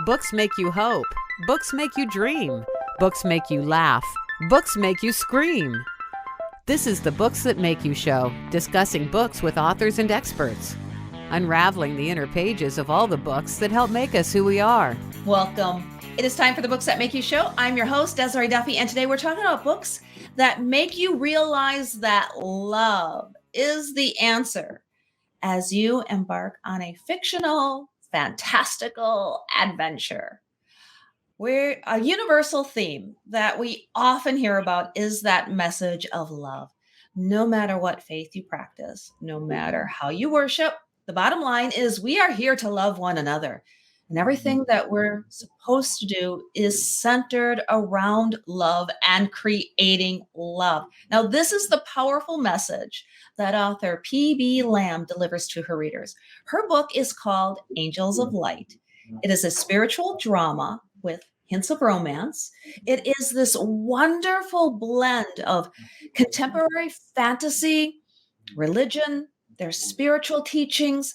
Books make you hope. Books make you dream. Books make you laugh. Books make you scream. This is the Books That Make You show, discussing books with authors and experts, unraveling the inner pages of all the books that help make us who we are. Welcome. It is time for the Books That Make You show. I'm your host, Desiree Duffy, and today we're talking about books that make you realize that love is the answer as you embark on a fictional, fantastical adventure. Where a universal theme that we often hear about is that message of love. No matter what faith you practice, no matter how you worship, the bottom line is we are here to love one another. And everything that we're supposed to do is centered around love and creating love. Now, this is the powerful message that author P.B. Lamb delivers to her readers. Her book is called Angels of Light. It is a spiritual drama with hints of romance. It is this wonderful blend of contemporary fantasy, religion, their spiritual teachings,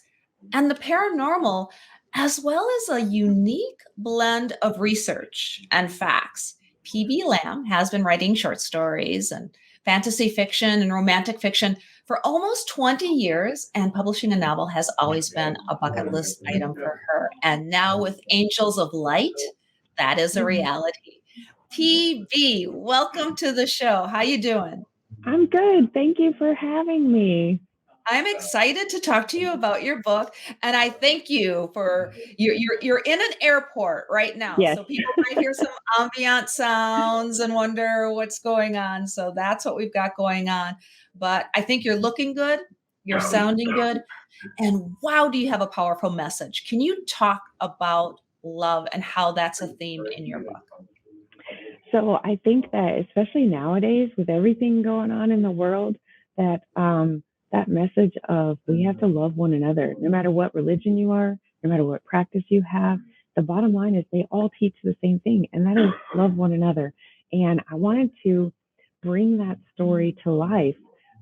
and the paranormal, as well as a unique blend of research and facts. P.B. Lamb has been writing short stories and fantasy fiction and romantic fiction for almost 20 years, and publishing a novel has always been a bucket list item for her. And now with Angels of Light, that is a reality. PB, welcome to the show. How you doing? I'm good. Thank you for having me. I'm excited to talk to you about your book, and I thank you for you're in an airport right now. Yes. So people might hear some ambient sounds and wonder what's going on. So that's what we've got going on. But I think you're looking good, you're sounding good, and wow, do you have a powerful message. Can you talk about love and how that's a theme in your book? So I think that especially nowadays with everything going on in the world, that that message of we have to love one another, no matter what religion you are, no matter what practice you have. The bottom line is they all teach the same thing, and that is love one another. And I wanted to bring that story to life.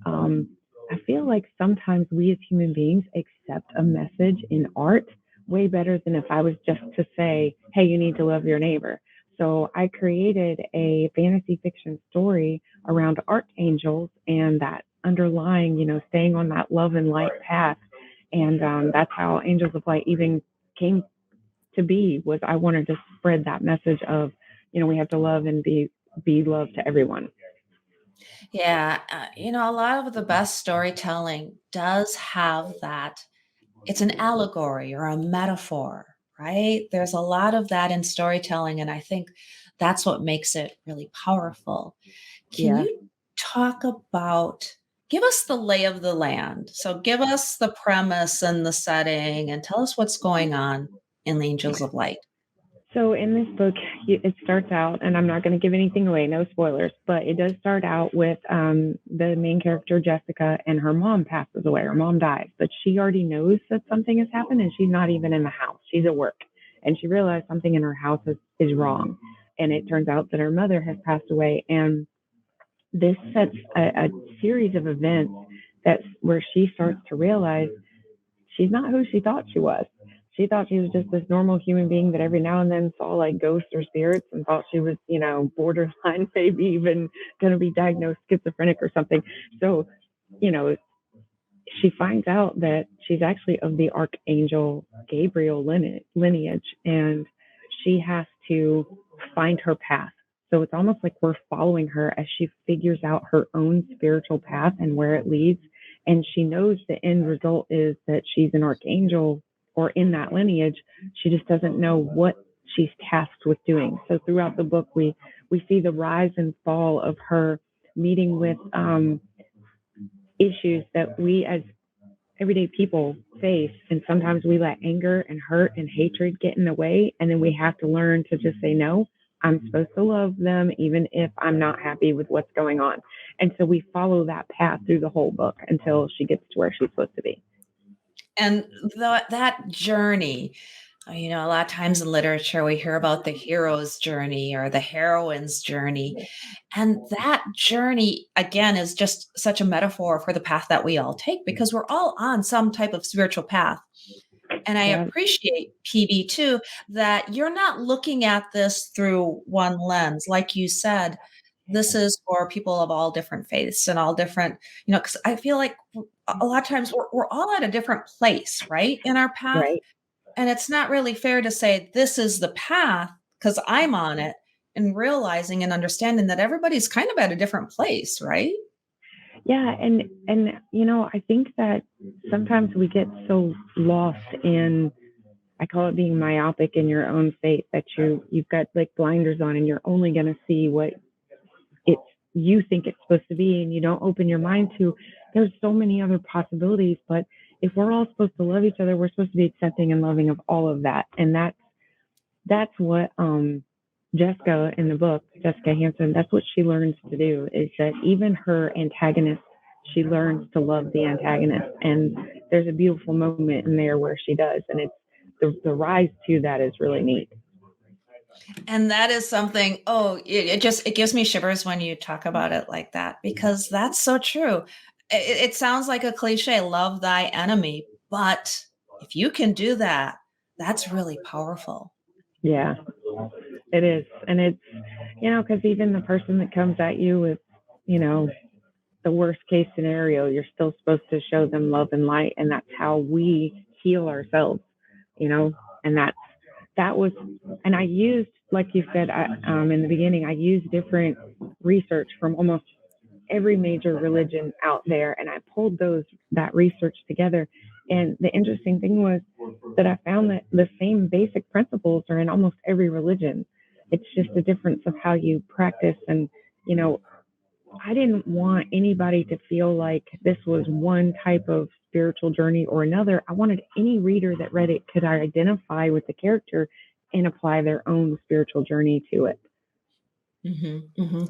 I feel like sometimes we as human beings accept a message in art way better than if I was just to say, hey, you need to love your neighbor. So I created a fantasy fiction story around archangels and that underlying, staying on that love and light path. And that's how Angels of Light even came to be, was I wanted to spread that message of, we have to love and be love to everyone. Yeah, a lot of the best storytelling does have that. It's an allegory or a metaphor, right? There's a lot of that in storytelling, and I think that's what makes it really powerful. Can Yeah. you talk about, give us the lay of the land? So give us the premise and the setting and tell us what's going on in the Angels of Light. So in this book, it starts out, and I'm not going to give anything away, no spoilers, but it does start out with the main character, Jessica, and her mom passes away. Her mom dies, but she already knows that something has happened, and she's not even in the house. She's at work, and she realized something in her house is wrong. And it turns out that her mother has passed away, and this sets a series of events where she starts to realize she's not who she thought she was. She thought she was just this normal human being that every now and then saw like ghosts or spirits and thought she was, borderline, maybe even going to be diagnosed schizophrenic or something. So, she finds out that she's actually of the Archangel Gabriel lineage, and she has to find her path. So it's almost like we're following her as she figures out her own spiritual path and where it leads. And she knows the end result is that she's an archangel or in that lineage. She just doesn't know what she's tasked with doing. So throughout the book, we see the rise and fall of her meeting with issues that we as everyday people face. And sometimes we let anger and hurt and hatred get in the way. And then we have to learn to just say, no, I'm supposed to love them, even if I'm not happy with what's going on. And so we follow that path through the whole book until she gets to where she's supposed to be. And that journey, a lot of times in literature, we hear about the hero's journey or the heroine's journey. And that journey, again, is just such a metaphor for the path that we all take because we're all on some type of spiritual path. And I Yeah. appreciate PB too, that you're not looking at this through one lens. Like you said, this is for people of all different faiths and all different, because I feel like a lot of times we're all at a different place, right, in our path. Right. And it's not really fair to say this is the path because I'm on it, and realizing and understanding that everybody's kind of at a different place, right? Yeah, and I think that sometimes we get so lost in, I call it being myopic in your own faith, that you've got like blinders on and you're only going to see what it's you think it's supposed to be, and you don't open your mind to there's so many other possibilities. But if we're all supposed to love each other, we're supposed to be accepting and loving of all of that. And that's what Jessica in the book, Jessica Hanson, that's what she learns to do, is that even her antagonist, she learns to love the antagonist. And there's a beautiful moment in there where she does. And it's the rise to that is really neat. And that is something, it gives me shivers when you talk about it like that, because that's so true. It sounds like a cliche, love thy enemy, but if you can do that, that's really powerful. Yeah, it is. And it's, because even the person that comes at you with, you know, the worst case scenario, you're still supposed to show them love and light. And that's how we heal ourselves, you know, and that was, and I used, like you said, in the beginning, I used different research from almost every major religion out there, and I pulled that research together. And the interesting thing was that I found that the same basic principles are in almost every religion. It's just a difference of how you practice. And you know, I didn't want anybody to feel like this was one type of spiritual journey or another. I wanted any reader that read it could identify with the character and apply their own spiritual journey to it.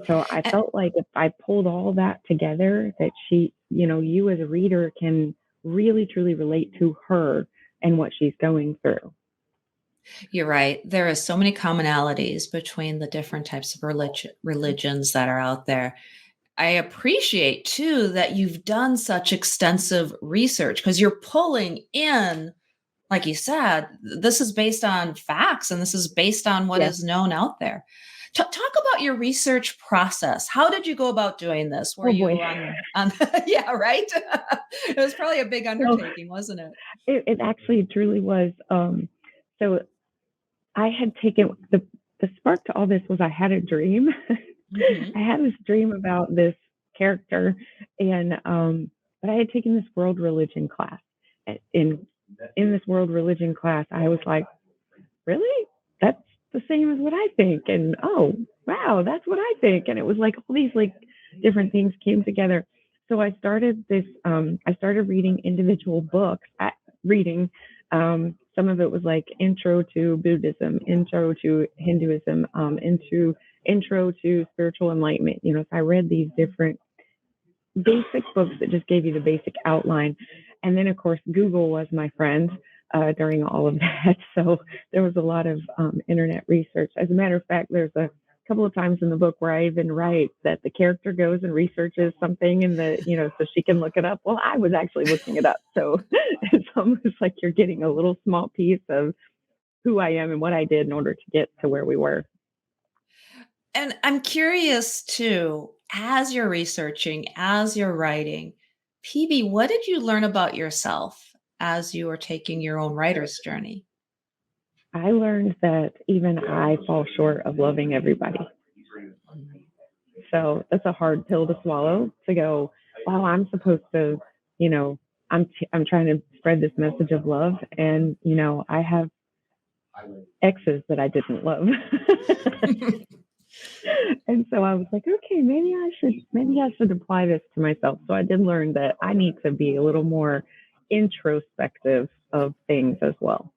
So I felt like if I pulled all that together, that you as a reader can really truly relate to her and what she's going through. You're right. There are so many commonalities between the different types of religions that are out there. I appreciate too that you've done such extensive research, because you're pulling in, like you said, this is based on facts and this is based on what Yeah. is known out there. Talk about your research process. How did you go about doing this? Were Oh boy. you on yeah, right? It was probably a big So undertaking, wasn't it? it actually truly was. So I had taken the spark to all this was I had a dream. Hmm. I had this dream about this character, and but I had taken this world religion class. In this world religion class, I was like, really? That's the same as what I think. And oh, wow, that's what I think. And it was like all these like different things came together. So I started reading individual books, reading. Some of it was like intro to Buddhism, intro to Hinduism, intro to spiritual enlightenment. So I read these different basic books that just gave you the basic outline. And then, of course, Google was my friend during all of that. So there was a lot of internet research. As a matter of fact, there's a couple of times in the book where I even write that the character goes and researches something so she can look it up. Well, I was actually looking it up. So it's almost like you're getting a little small piece of who I am and what I did in order to get to where we were. And I'm curious too, as you're researching, as you're writing, PB, what did you learn about yourself as you were taking your own writer's journey? I learned that even I fall short of loving everybody. So that's a hard pill to swallow, to go, wow, I'm supposed to, I'm trying to spread this message of love. And, I have exes that I didn't love. And so I was like, okay, maybe I should apply this to myself. So I did learn that I need to be a little more introspective of things as well.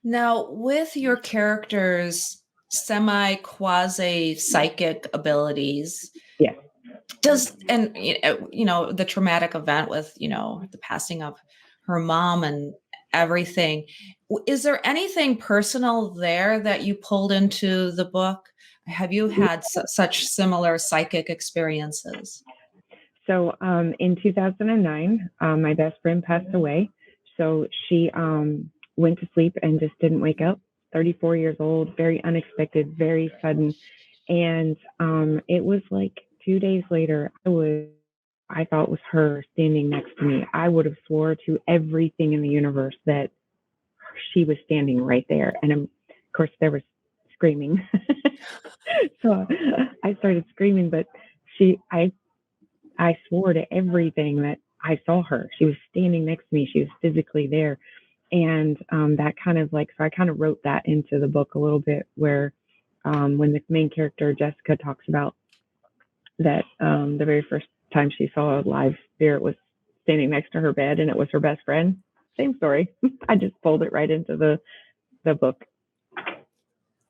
Now, with your character's semi quasi psychic abilities, Yeah. the traumatic event with, the passing of her mom and everything, is there anything personal there that you pulled into the book? Have you had such similar psychic experiences? So in 2009, my best friend passed away. So she went to sleep and just didn't wake up. 34 years old, very unexpected, very sudden. And it was like 2 days later, I thought was her standing next to me. I would have swore to everything in the universe that she was standing right there. And of course, there was screaming. So I started screaming, but I swore to everything that I saw her. She was standing next to me. She was physically there. And that kind of like, so I kind of wrote that into the book a little bit where when the main character, Jessica, talks about that the very first time she saw a live spirit was standing next to her bed and it was her best friend. Same story. I just pulled it right into the book.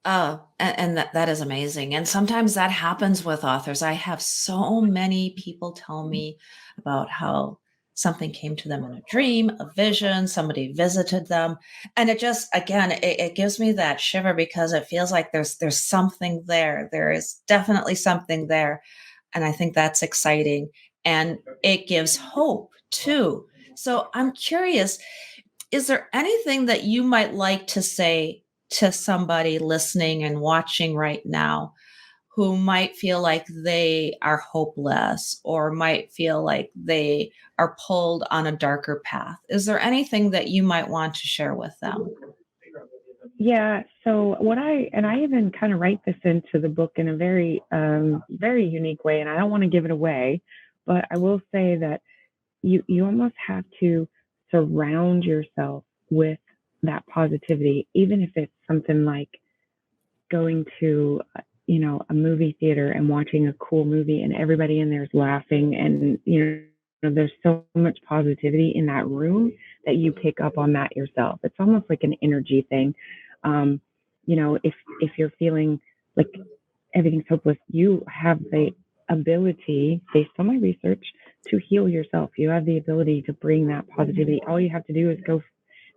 And that is amazing. And sometimes that happens with authors. I have so many people tell me about how something came to them in a dream, a vision, somebody visited them. And it just, again, it gives me that shiver because it feels like there's something there. There is definitely something there. And I think that's exciting. And it gives hope too. So I'm curious, is there anything that you might like to say to somebody listening and watching right now who might feel like they are hopeless or might feel like they are pulled on a darker path? Is there anything that you might want to share with them? Yeah. So I even kind of write this into the book in a very, very unique way, and I don't want to give it away, but I will say that you almost have to surround yourself with that positivity, even if it's something like going to, a movie theater and watching a cool movie and everybody in there is laughing and, there's so much positivity in that room that you pick up on that yourself. It's almost like an energy thing. If you're feeling like everything's hopeless, you have the ability, based on my research, to heal yourself. You have the ability to bring that positivity. All you have to do is go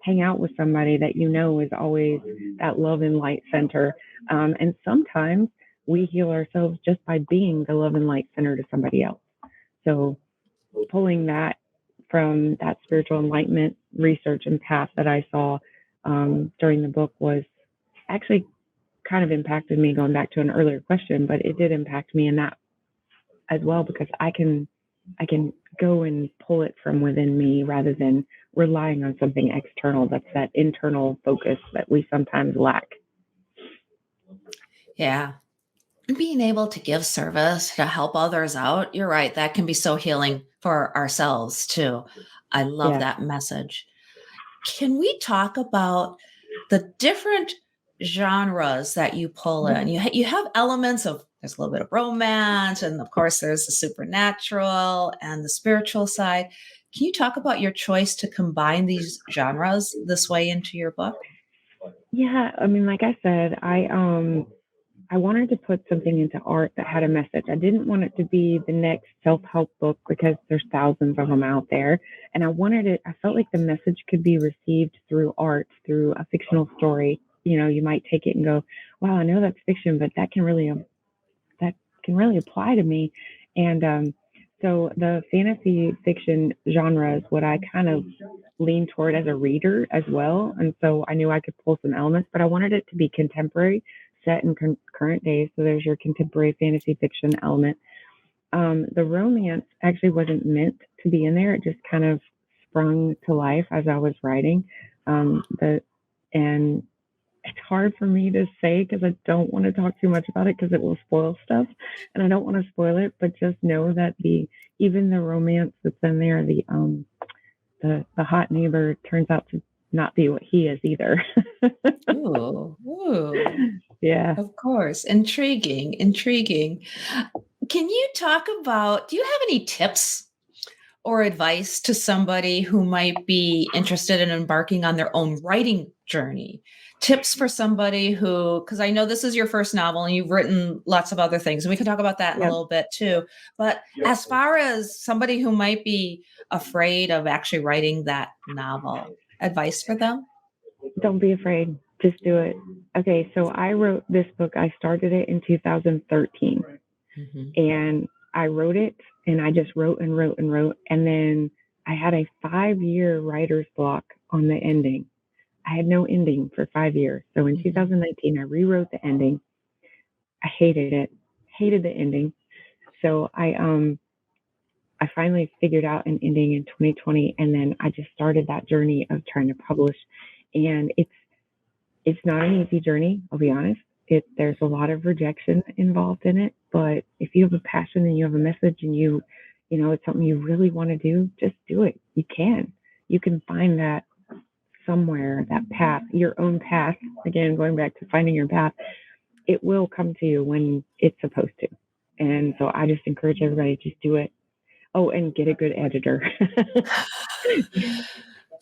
hang out with somebody that is always that love and light center. And sometimes we heal ourselves just by being the love and light center to somebody else. So pulling that from that spiritual enlightenment research and path that I saw during the book was actually kind of impacted me, going back to an earlier question, but it did impact me in that as well, because I can go and pull it from within me rather than relying on something external. That's that internal focus that we sometimes lack. Yeah. Being able to give service to help others out, you're right. That can be so healing for ourselves too. I love that message. Can we talk about the different genres that you pull in? You have elements of, there's a little bit of romance, and of course there's the supernatural and the spiritual side. Can you talk about your choice to combine these genres this way into your book? Yeah, I mean, like I said, I wanted to put something into art that had a message. I didn't want it to be the next self-help book because there's thousands of them out there. And I felt like the message could be received through art, through a fictional story. You might take it and go, wow, I know that's fiction, but that can really apply to me. And so the fantasy fiction genre is what I kind of lean toward as a reader as well. And so I knew I could pull some elements, but I wanted it to be contemporary, set in current days. So there's your contemporary fantasy fiction element. The romance actually wasn't meant to be in there. It just kind of sprung to life as I was writing. And it's hard for me to say because I don't want to talk too much about it because it will spoil stuff, and I don't want to spoil it. But just know that even the romance that's in there, the hot neighbor turns out to not be what he is either. Ooh. Yeah. Of course. Intriguing. Can you talk about, do you have any tips or advice to somebody who might be interested in embarking on their own writing journey? Tips for somebody who, because I know this is your first novel and you've written lots of other things, and we can talk about that in a little bit too. But as far as somebody who might be afraid of actually writing that novel, advice for them? Don't be afraid. Just do it. Okay, so I wrote this book. I started it in 2013. And I wrote it and I just wrote and wrote and wrote. And then I had a 5-year writer's block on the ending. I had no ending for 5 years. So in Mhm. 2019, I rewrote the ending. I hated it, hated the ending. So I finally figured out an ending in 2020, and then I just started that journey of trying to publish. And it's not an easy journey, I'll be honest. There's a lot of rejection involved in it, but if you have a passion and you have a message and you know it's something you really want to do, just do it. You can find that somewhere, that path, your own path. Again, going back to finding your path, it will come to you when it's supposed to. And so I just encourage everybody to just do it. Oh, and get a good editor.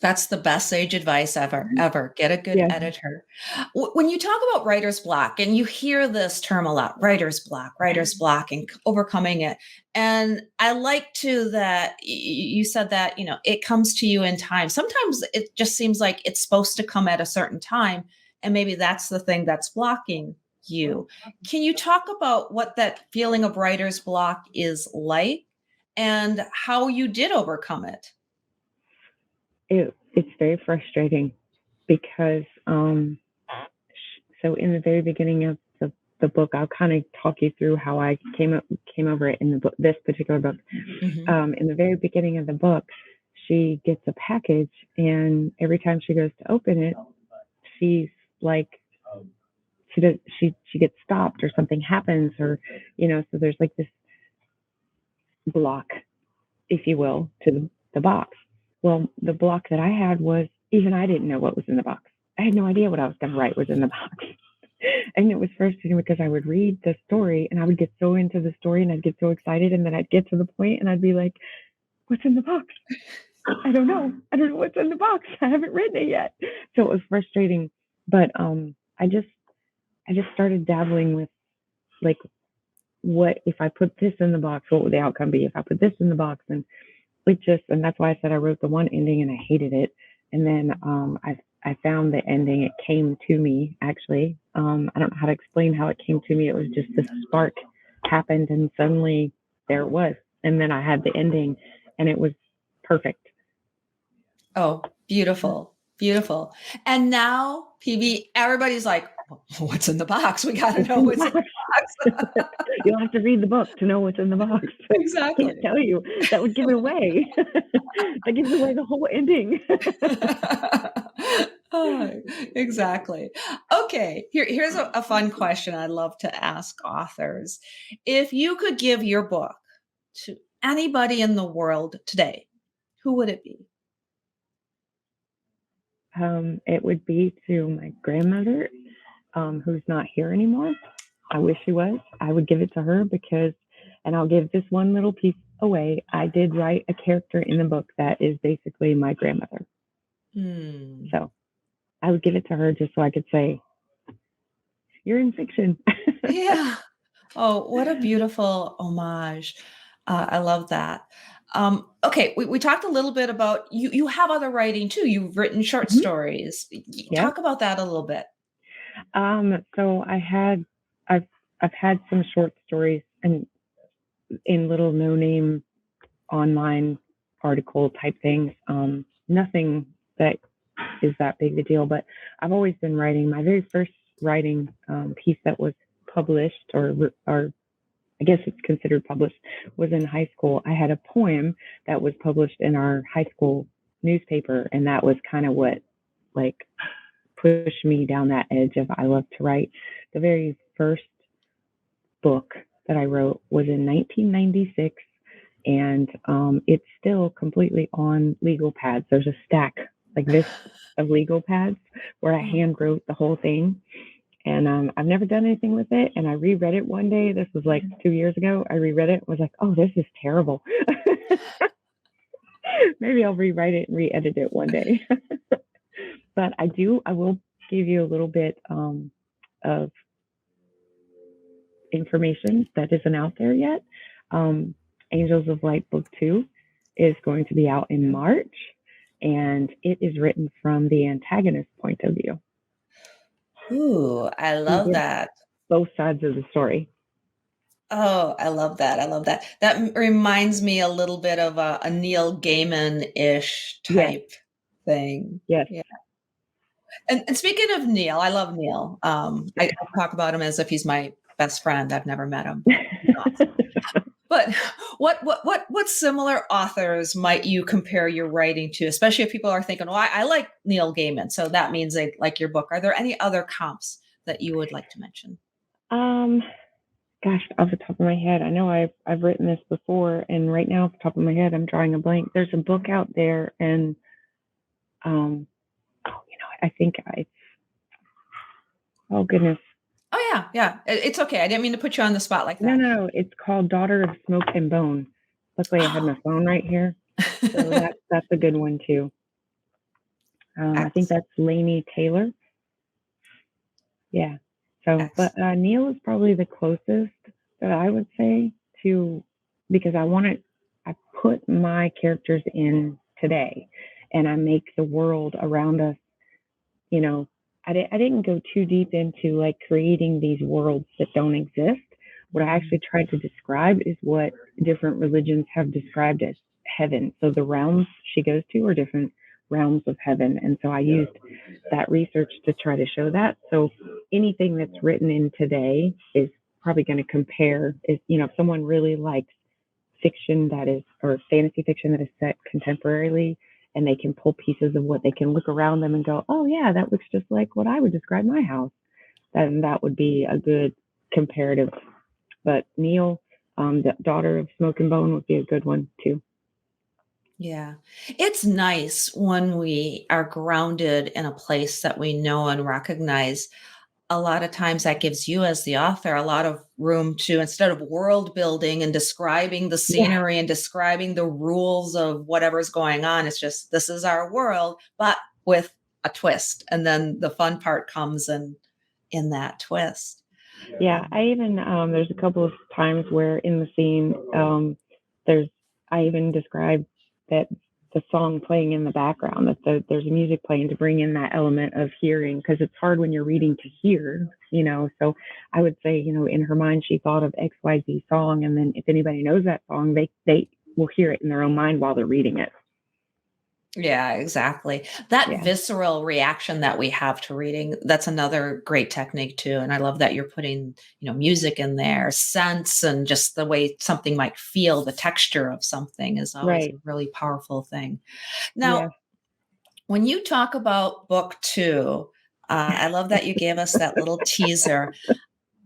That's the best sage advice ever. Get a good Yeah. editor. When you talk about writer's block, and you hear this term a lot, writer's block, and overcoming it. And I like too that you said that, it comes to you in time. Sometimes it just seems like it's supposed to come at a certain time. And maybe that's the thing that's blocking you. Can you talk about what that feeling of writer's block is like and how you did overcome it? It's very frustrating because so in the very beginning of the book, I'll kind of talk you through how I came over it in the book, this particular book. In the very beginning of the book, she gets a package, and every time she goes to open it, she's like, she gets stopped or something happens, or so there's like this block, if you will, to the box. Well, the block that I had was, even I didn't know what was in the box. I had no idea what I was going to write was in the box. And it was frustrating because I would read the story and I would get so into the story and I'd get so excited, and then I'd get to the point and I'd be like, what's in the box? I don't know. I don't know what's in the box. I haven't written it yet. So it was frustrating. But I just started dabbling with, like, what if I put this in the box, what would the outcome be if I put this in the box? And and that's why I said I wrote the one ending and I hated it. And then I found the ending. It came to me, actually. I don't know how to explain how it came to me. It was just this spark happened and suddenly there it was. And then I had the ending and it was perfect. Oh, beautiful. Beautiful. And now, PB, everybody's like, what's in the box? We got to know what's in the box. You'll have to read the book to know what's in the box. Exactly. I can't tell you. That would give it away. That gives away the whole ending. Oh, exactly. Okay, here's a fun question I'd love to ask authors. If you could give your book to anybody in the world today, who would it be? It would be to my grandmother, who's not here anymore. I wish she was. I would give it to her and I'll give this one little piece away. I did write a character in the book that is basically my grandmother. So I would give it to her just so I could say, you're in fiction. Yeah. Oh, what a beautiful homage. I love that. Okay, we talked a little bit about you. You have other writing too. You've written short stories. Yeah. Talk about that a little bit. So I've had some short stories and in little no-name online article type things. Nothing that is that big a deal, but I've always been writing. My very first writing piece that was published, or I guess it's considered published, was in high school. I had a poem that was published in our high school newspaper, and that was kind of what, like, pushed me down that edge of I love to write. The very first book that I wrote was in 1996, and it's still completely on legal pads. There's a stack like this of legal pads where I hand wrote the whole thing. And I've never done anything with it. And I reread it one day. This was like 2 years ago. I reread it, was like, oh, this is terrible. Maybe I'll rewrite it and re-edit it one day. But I will give you a little bit of information that isn't out there yet. Angels of Light Book 2 is going to be out in March, and it is written from the antagonist point of view. Ooh, I love that. Both sides of the story. Oh, I love that. I love that. That reminds me a little bit of a Neil Gaiman-ish type thing. Yes. Yeah. And speaking of Neil, I love Neil. I talk about him as if he's my best friend. I've never met him. He's awesome. But what similar authors might you compare your writing to, especially if people are thinking, "Oh, I like Neil Gaiman, so that means they like your book." Are there any other comps that you would like to mention? Um, Gosh, off the top of my head, I know I've written this before, and right now, off the top of my head, I'm drawing a blank. There's a book out there, and um, I think oh goodness, Oh yeah, yeah. It's okay. I didn't mean to put you on the spot like no, that. no, it's called Daughter of Smoke and Bone. Luckily, I had my phone right here, so that's a good one too. I think Excellent. that's Lainey Taylor. Yeah. So, but Excellent. Neil is probably the closest that I would say to, because I put my characters in today, and I make the world around us, you know, I didn't go too deep into like creating these worlds that don't exist. What I actually tried to describe is what different religions have described as heaven. So the realms she goes to are different realms of heaven. And so I used that research to try to show that. So anything that's written in today is probably going to compare, is, if someone really likes fiction that is, or fantasy fiction that is set contemporarily, and they can pull pieces of what they can look around them and go, oh yeah, that looks just like what I would describe my house, then that would be a good comparative. But Neil, the Daughter of Smoke and Bone would be a good one too. Yeah. It's nice when we are grounded in a place that we know and recognize. A lot of times that gives you as the author a lot of room to, instead of world building and describing the Yeah, scenery and describing the rules of whatever's going on, it's just, this is our world, but with a twist. And then the fun part comes in that twist. yeah. I even there's a couple of times where in the scene, there's I even describe that the song playing in the background, that there's music playing to bring in that element of hearing, because it's hard when you're reading to hear. So I would say, in her mind she thought of XYZ song, and then if anybody knows that song, they will hear it in their own mind while they're reading it. Yeah, exactly. That Yeah, visceral reaction that we have to reading, that's another great technique too. And I love that you're putting, music in there, sense, and just the way something might feel, the texture of something is always a right. really powerful thing. Yeah. Now, when you talk about book two, I love that you gave us that little teaser.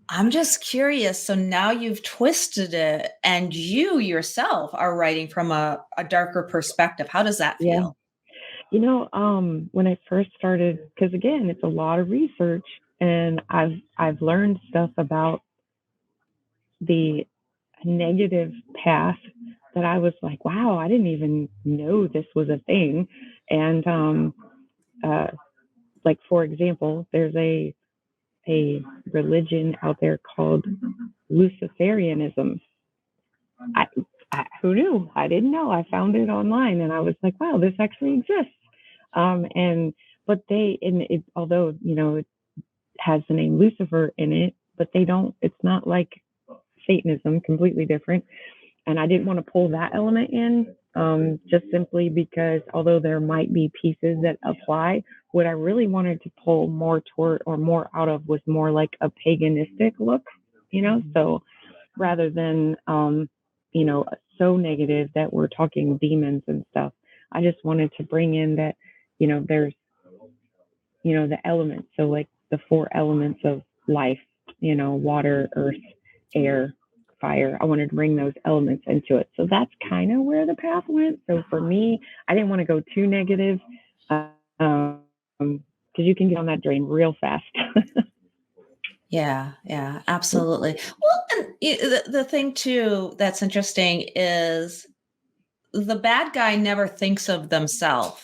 I'm just curious. So now you've twisted it and you yourself are writing from a darker perspective. How does that Yeah. feel? When I first started, because again, it's a lot of research, and I've learned stuff about the negative path that I was like, wow, I didn't even know this was a thing. And uh, like for example, there's a religion out there called Luciferianism. I, who knew? I didn't know. I found it online, and I was like, wow, this actually exists. And but although it has the name Lucifer in it, but they don't. It's not like Satanism, completely different. And I didn't want to pull that element in, just simply because although there might be pieces that apply, what I really wanted to pull more toward or more out of was more like a paganistic look. So rather than so negative that we're talking demons and stuff, I just wanted to bring in that there's the elements, so like the four elements of life, water, earth, air, fire. I wanted to bring those elements into it, so that's kind of where the path went. So for me, I didn't want to go too negative, because you can get on that drain real fast. Yeah, absolutely. Well, and the thing too that's interesting is the bad guy never thinks of themselves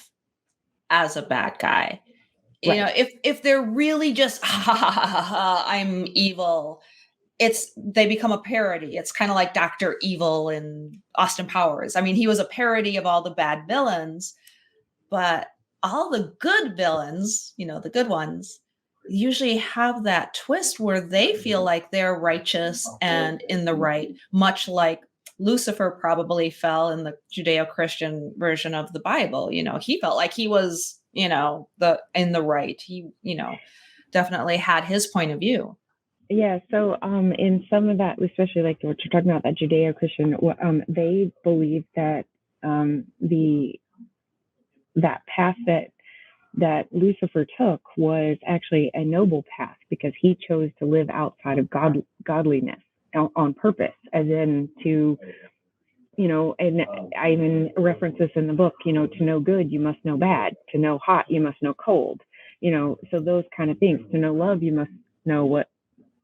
as a bad guy. Right. If they're really just ha ha ha ha, ha, I'm evil, they become a parody. It's kind of like Dr. Evil in Austin Powers. I mean, he was a parody of all the bad villains, but all the good villains, the good ones, usually have that twist where they feel like they're righteous and in the right, much like Lucifer probably fell in the Judeo-Christian version of the Bible. He felt like he was, in the right. He, definitely had his point of view. Yeah, so in some of that, especially like what you're talking about, that Judeo-Christian, they believe that that path that Lucifer took was actually a noble path, because he chose to live outside of godliness on purpose, as in to, and I even reference this in the book, to know good, you must know bad. To know hot, you must know cold. So those kind of things. To know love, you must know what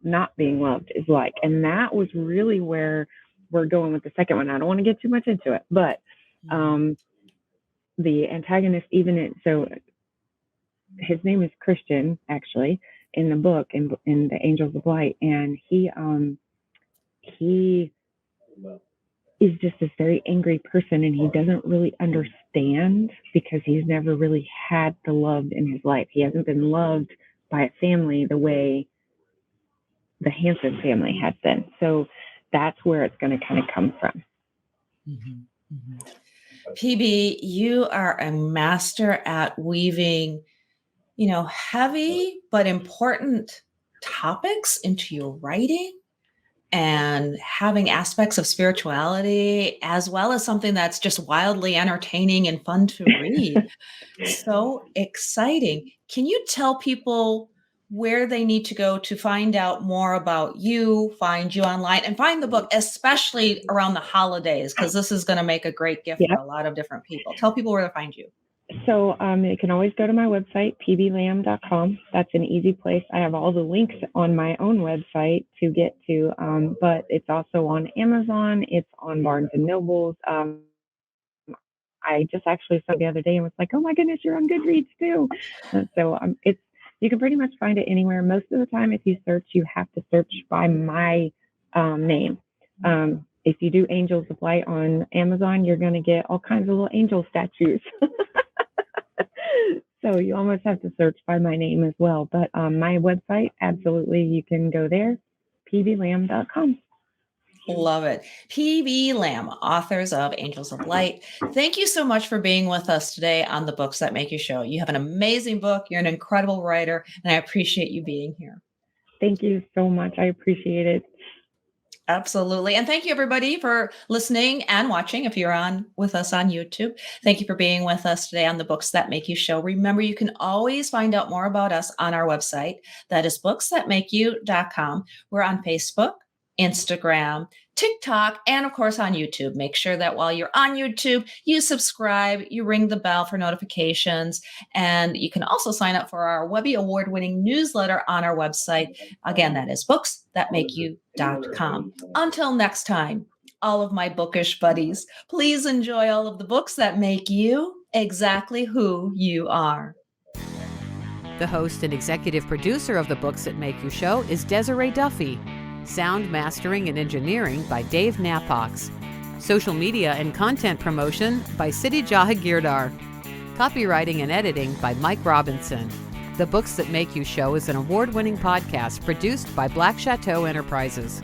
not being loved is like. And that was really where we're going with the second one. I don't want to get too much into it, but the antagonist, so his name is Christian, actually, in the book, in the Angels of Light, and he is just this very angry person, and he doesn't really understand, because he's never really had the love in his life. He hasn't been loved by a family the way the Hanson family had been. So that's where it's going to kind of come from. Mm-hmm. Mm-hmm. PB, you are a master at weaving, heavy but important topics into your writing, and having aspects of spirituality, as well as something that's just wildly entertaining and fun to read. So exciting. Can you tell people where they need to go to find out more about you, find you online, and find the book, especially around the holidays, because this is going to make a great gift for a lot of different people? Tell people where to find you. So you can always go to my website, pblamb.com. That's an easy place. I have all the links on my own website to get to, but it's also on Amazon. It's on Barnes & Nobles. I just actually saw it the other day and was like, oh my goodness, you're on Goodreads too. So you can pretty much find it anywhere. Most of the time, if you search, you have to search by my name. If you do Angels of Light on Amazon, you're going to get all kinds of little angel statues. So you almost have to search by my name as well. But my website, absolutely, you can go there, pblamb.com. Love it. PB Lamb, authors of Angels of Light. Thank you so much for being with us today on the Books That Make You Show. You have an amazing book. You're an incredible writer, and I appreciate you being here. Thank you so much. I appreciate it. Absolutely. And thank you, everybody, for listening and watching. If you're on with us on YouTube, thank you for being with us today on the Books That Make You Show. Remember, you can always find out more about us on our website. That is booksthatmakeyou.com. We're on Facebook, Instagram, TikTok, and of course on YouTube. Make sure that while you're on YouTube, you subscribe, you ring the bell for notifications, and you can also sign up for our Webby award-winning newsletter on our website. Again, that is booksthatmakeyou.com. Until next time, all of my bookish buddies, please enjoy all of the books that make you exactly who you are. The host and executive producer of the Books That Make You Show is Desiree Duffy. Sound mastering and engineering by Dave Napox. Social media and content promotion by Siddhi Jahagirdar. Copywriting and editing by Mike Robinson. The Books That Make You Show is an award-winning podcast produced by Black Chateau Enterprises.